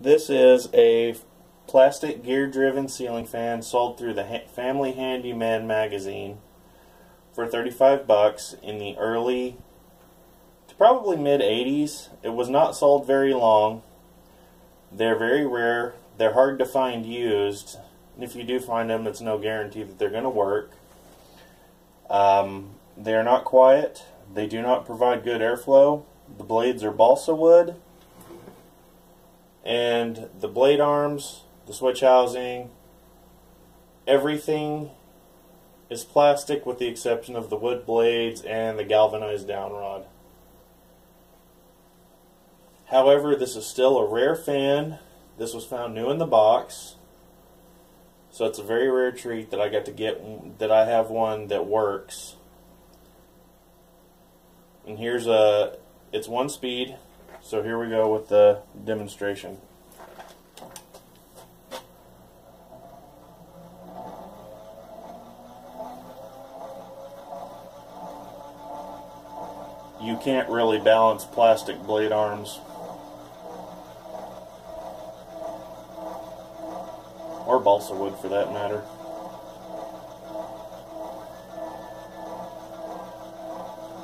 This is a plastic gear-driven ceiling fan sold through the Family Handyman Magazine for 35 bucks in the early to probably mid-80s. It was not sold very long. They're very rare. They're hard to find used. And if you do find them, it's no guarantee that they're going to work. They are not quiet. They do not provide good airflow. The blades are balsa wood. And the blade arms, the switch housing, everything is plastic with the exception of the wood blades and the galvanized downrod. However, this is still a rare fan. This was found new in the box. So it's a very rare treat that I got to get, that I have one that works. And here's it's one speed. So here we go with the demonstration. You can't really balance plastic blade arms. Or balsa wood for that matter.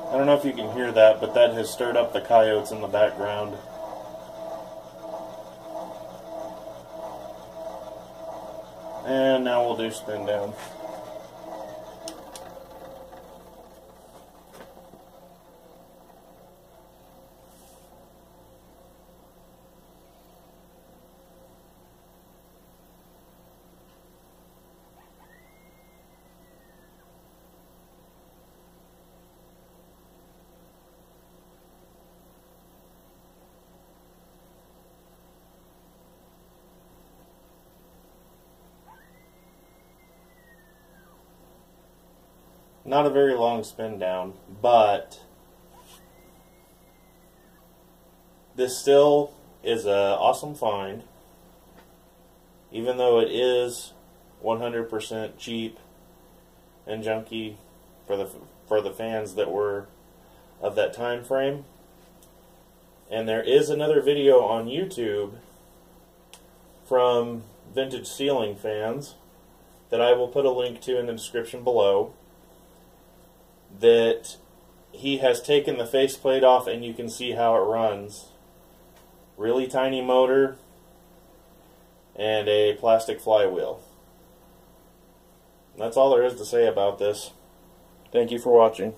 I don't know if you can hear that, but that has stirred up the coyotes in the background. And now we'll do spin down. Not a very long spin down, but this still is an awesome find, even though it is 100% cheap and junky for the fans that were of that time frame. And there is another video on YouTube from Vintage Ceiling Fans that I will put a link to in the description below, that he has taken the faceplate off and you can see how it runs. Really tiny motor and a plastic flywheel. That's all there is to say about this. Thank you for watching.